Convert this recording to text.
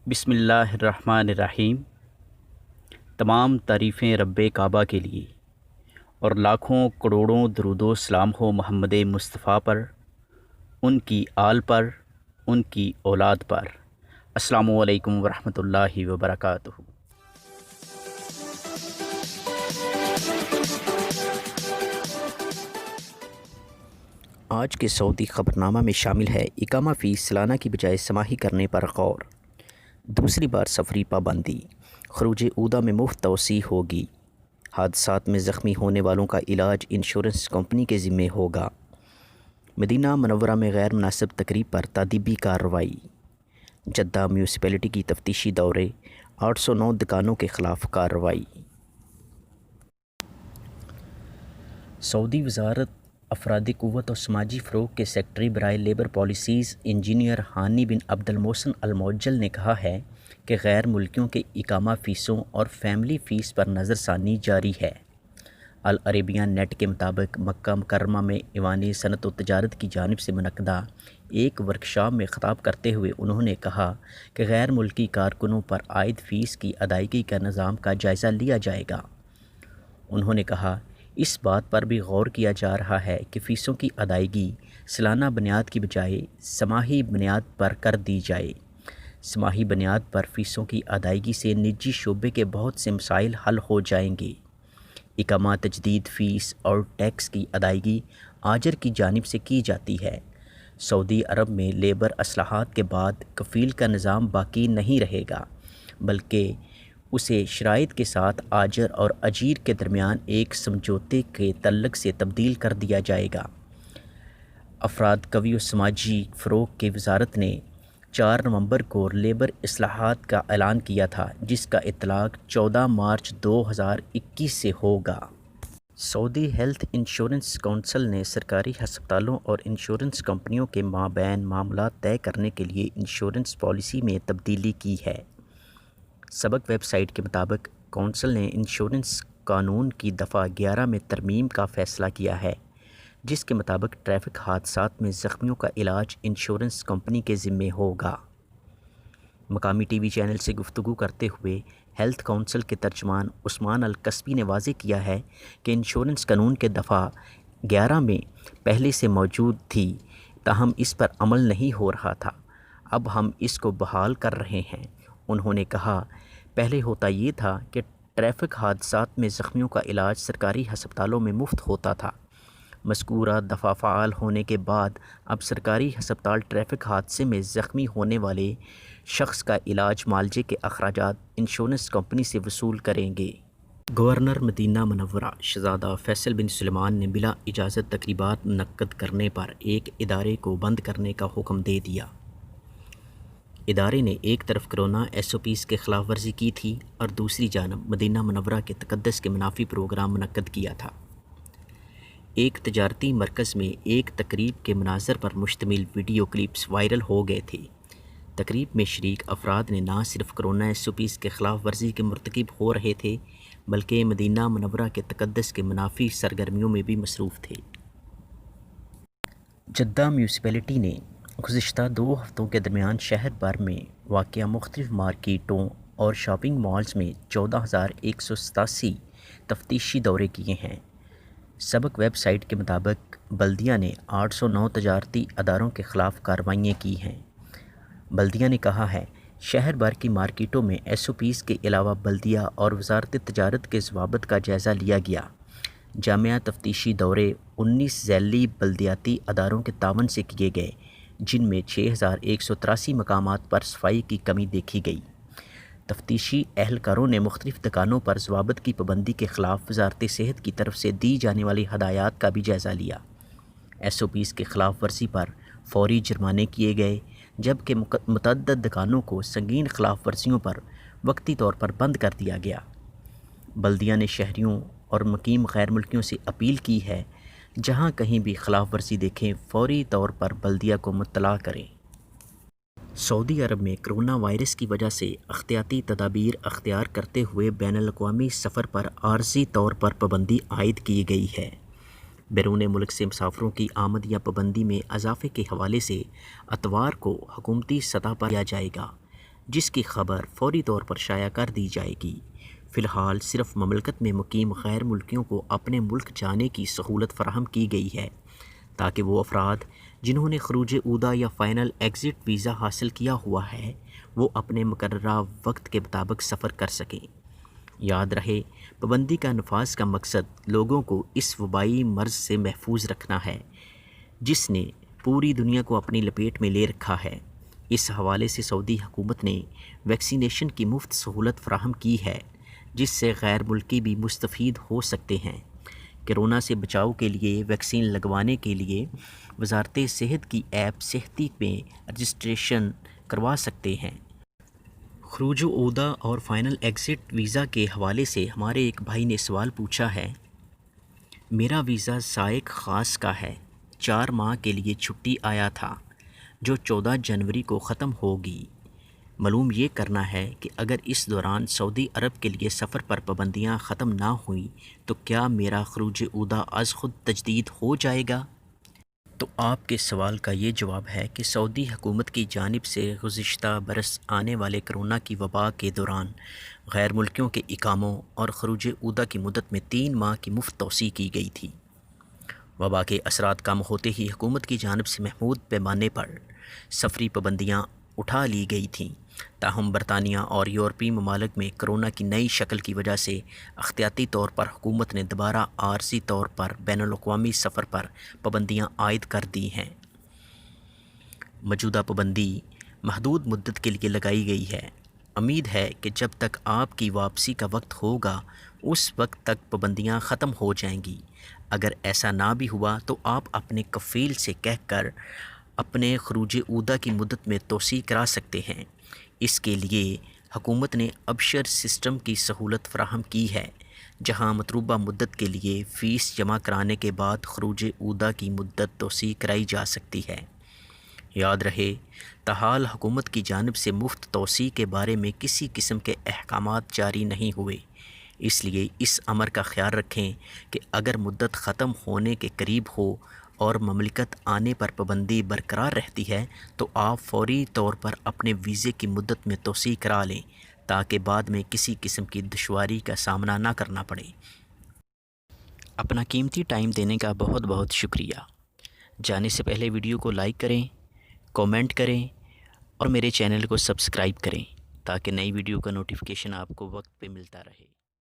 بسم اللہ الرحمن الرحیم۔ تمام تعریفیں رب کعبہ کے لیے اور لاکھوں کروڑوں درود و سلام ہو محمد مصطفیٰ پر، ان کی آل پر، ان کی اولاد پر۔ السلام علیکم ورحمۃ اللہ وبرکاتہ۔ آج کے سعودی خبرنامہ میں شامل ہے اقامہ فیس سالانہ کی بجائے سماحی کرنے پر غور، دوسری بار سفری پابندی، خروج عودہ میں مفت توسیع ہوگی، حادثات میں زخمی ہونے والوں کا علاج انشورنس کمپنی کے ذمہ ہوگا، مدینہ منورہ میں غیر مناسب تقریب پر تادیبی کارروائی، جدہ میونسپلٹی کی تفتیشی دورے، 809 دکانوں کے خلاف کارروائی۔ سعودی وزارت افرادی قوت و سماجی فروغ کے سیکرٹری برائے لیبر پالیسیز انجینئر ہانی بن عبد المحسن المعجل نے کہا ہے کہ غیر ملکیوں کے اقامہ فیسوں اور فیملی فیس پر نظر ثانی جاری ہے۔ العربیہ نیٹ کے مطابق مکہ مکرمہ میں ایوان صنعت و تجارت کی جانب سے منعقدہ ایک ورکشاپ میں خطاب کرتے ہوئے انہوں نے کہا کہ غیر ملکی کارکنوں پر عائد فیس کی ادائیگی کا نظام کا جائزہ لیا جائے گا۔ انہوں نے کہا اس بات پر بھی غور کیا جا رہا ہے کہ فیسوں کی ادائیگی سالانہ بنیاد کی بجائے سماحی بنیاد پر کر دی جائے۔ سماحی بنیاد پر فیسوں کی ادائیگی سے نجی شعبے کے بہت سے مسائل حل ہو جائیں گے۔ اقامہ تجدید فیس اور ٹیکس کی ادائیگی آجر کی جانب سے کی جاتی ہے۔ سعودی عرب میں لیبر اصلاحات کے بعد کفیل کا نظام باقی نہیں رہے گا، بلکہ اسے شرائط کے ساتھ آجر اور اجیر کے درمیان ایک سمجھوتے کے تعلق سے تبدیل کر دیا جائے گا۔ افراد قوی و سماجی فروغ کی وزارت نے 4 نومبر کو لیبر اصلاحات کا اعلان کیا تھا، جس کا اطلاق 14 مارچ 2021 سے ہوگا۔ سعودی ہیلتھ انشورنس کونسل نے سرکاری ہسپتالوں اور انشورنس کمپنیوں کے مابین معاملات طے کرنے کے لیے انشورنس پالیسی میں تبدیلی کی ہے۔ سبق ویب سائٹ کے مطابق کونسل نے انشورنس قانون کی دفعہ 11 میں ترمیم کا فیصلہ کیا ہے، جس کے مطابق ٹریفک حادثات میں زخمیوں کا علاج انشورنس کمپنی کے ذمہ ہوگا۔ مقامی ٹی وی چینل سے گفتگو کرتے ہوئے ہیلتھ کونسل کے ترجمان عثمان الکسبی نے واضح کیا ہے کہ انشورنس قانون کے دفعہ 11 میں پہلے سے موجود تھی، تاہم اس پر عمل نہیں ہو رہا تھا۔ اب ہم اس کو بحال کر رہے ہیں۔ انہوں نے کہا پہلے ہوتا یہ تھا کہ ٹریفک حادثات میں زخمیوں کا علاج سرکاری ہسپتالوں میں مفت ہوتا تھا۔ مذکورہ دفعہ فعال ہونے کے بعد اب سرکاری ہسپتال ٹریفک حادثے میں زخمی ہونے والے شخص کا علاج معالجے کے اخراجات انشورنس کمپنی سے وصول کریں گے۔ گورنر مدینہ منورہ شہزادہ فیصل بن سلمان نے بلا اجازت تقریبات منعقد کرنے پر ایک ادارے کو بند کرنے کا حکم دے دیا۔ ادارے نے ایک طرف کرونا ایس او پیز کے خلاف ورزی کی تھی اور دوسری جانب مدینہ منورہ کے تقدس کے منافی پروگرام منعقد کیا تھا۔ ایک تجارتی مرکز میں ایک تقریب کے مناظر پر مشتمل ویڈیو کلپس وائرل ہو گئے تھے۔ تقریب میں شریک افراد نے نہ صرف کرونا ایس او پیز کے خلاف ورزی کے مرتکب ہو رہے تھے، بلکہ مدینہ منورہ کے تقدس کے منافی سرگرمیوں میں بھی مصروف تھے۔ جدہ میونسپلٹی نے گزشتہ 2 ہفتوں کے درمیان شہر بھر میں واقع مختلف مارکیٹوں اور شاپنگ مالز میں 14,187 تفتیشی دورے کیے ہیں۔ سبق ویب سائٹ کے مطابق بلدیہ نے 809 تجارتی اداروں کے خلاف کارروائیاں کی ہیں۔ بلدیہ نے کہا ہے شہر بھر کی مارکیٹوں میں ایس او پیز کے علاوہ بلدیہ اور وزارت تجارت کے ضوابط کا جائزہ لیا گیا۔ جامعہ تفتیشی دورے 19 ذیلی بلدیاتی اداروں کے تعاون سے کیے گئے، جن میں 6,183 مقامات پر صفائی کی کمی دیکھی گئی۔ تفتیشی اہلکاروں نے مختلف دکانوں پر ضوابط کی پابندی کے خلاف وزارت صحت کی طرف سے دی جانے والی ہدایات کا بھی جائزہ لیا۔ ایس او پیز کے خلاف ورزی پر فوری جرمانے کیے گئے، جبکہ متعدد دکانوں کو سنگین خلاف ورزیوں پر وقتی طور پر بند کر دیا گیا۔ بلدیہ نے شہریوں اور مقیم غیر ملکیوں سے اپیل کی ہے جہاں کہیں بھی خلاف ورزی دیکھیں فوری طور پر بلدیہ کو مطلع کریں۔ سعودی عرب میں کرونا وائرس کی وجہ سے احتیاطی تدابیر اختیار کرتے ہوئے بین الاقوامی سفر پر عارضی طور پر پابندی عائد کی گئی ہے۔ بیرون ملک سے مسافروں کی آمد یا پابندی میں اضافے کے حوالے سے اتوار کو حکومتی سطح پر کیا جائے گا۔ جس کی خبر فوری طور پر شائع کر دی جائے گی۔ فی الحال صرف مملکت میں مقیم غیر ملکیوں کو اپنے ملک جانے کی سہولت فراہم کی گئی ہے تاکہ وہ افراد جنہوں نے خروج عودہ یا فائنل ایگزٹ ویزا حاصل کیا ہوا ہے وہ اپنے مقررہ وقت کے مطابق سفر کر سکیں۔ یاد رہے، پابندی کا نفاذ کا مقصد لوگوں کو اس وبائی مرض سے محفوظ رکھنا ہے جس نے پوری دنیا کو اپنی لپیٹ میں لے رکھا ہے۔ اس حوالے سے سعودی حکومت نے ویکسینیشن کی مفت سہولت فراہم کی ہے جس سے غیر ملکی بھی مستفید ہو سکتے ہیں۔ کرونا سے بچاؤ کے لیے ویکسین لگوانے کے لیے وزارت صحت کی ایپ صحتی میں رجسٹریشن کروا سکتے ہیں۔ خروج عودہ اور فائنل ایگزٹ ویزا کے حوالے سے ہمارے ایک بھائی نے سوال پوچھا ہے۔ میرا ویزا سائق خاص کا ہے، 4 ماہ کے لیے چھٹی آیا تھا جو 14 جنوری کو ختم ہوگی۔ معلوم یہ کرنا ہے کہ اگر اس دوران سعودی عرب کے لیے سفر پر پابندیاں ختم نہ ہوئیں تو کیا میرا خروج عودہ از خود تجدید ہو جائے گا؟ تو آپ کے سوال کا یہ جواب ہے کہ سعودی حکومت کی جانب سے گزشتہ برس آنے والے کرونا کی وبا کے دوران غیر ملکیوں کے اقاموں اور خروج عودہ کی مدت میں 3 ماہ کی مفت توسیع کی گئی تھی۔ وبا کے اثرات کم ہوتے ہی حکومت کی جانب سے محدود پیمانے پر سفری پابندیاں اٹھا لی گئی تھیں، تاہم برطانیہ اور یورپی ممالک میں کرونا کی نئی شکل کی وجہ سے احتیاطی طور پر حکومت نے دوبارہ عارضی طور پر بین الاقوامی سفر پر پابندیاں عائد کر دی ہیں۔ موجودہ پابندی محدود مدت کے لیے لگائی گئی ہے۔ امید ہے کہ جب تک آپ کی واپسی کا وقت ہوگا اس وقت تک پابندیاں ختم ہو جائیں گی۔ اگر ایسا نہ بھی ہوا تو آپ اپنے کفیل سے کہہ کر اپنے خروج عودہ کی مدت میں توسیع کرا سکتے ہیں۔ اس کے لیے حکومت نے ابشر سسٹم کی سہولت فراہم کی ہے جہاں مطلوبہ مدت کے لیے فیس جمع کرانے کے بعد خروج عودہ کی مدت توسیع کرائی جا سکتی ہے۔ یاد رہے، تاحال حکومت کی جانب سے مفت توسیع کے بارے میں کسی قسم کے احکامات جاری نہیں ہوئے، اس لیے اس امر کا خیال رکھیں کہ اگر مدت ختم ہونے کے قریب ہو اور مملکت آنے پر پابندی برقرار رہتی ہے تو آپ فوری طور پر اپنے ویزے کی مدت میں توسیع کرا لیں تاکہ بعد میں کسی قسم کی دشواری کا سامنا نہ کرنا پڑے۔ اپنا قیمتی ٹائم دینے کا بہت بہت شکریہ۔ جانے سے پہلے ویڈیو کو لائک کریں، کومنٹ کریں اور میرے چینل کو سبسکرائب کریں تاکہ نئی ویڈیو کا نوٹیفیکیشن آپ کو وقت پہ ملتا رہے۔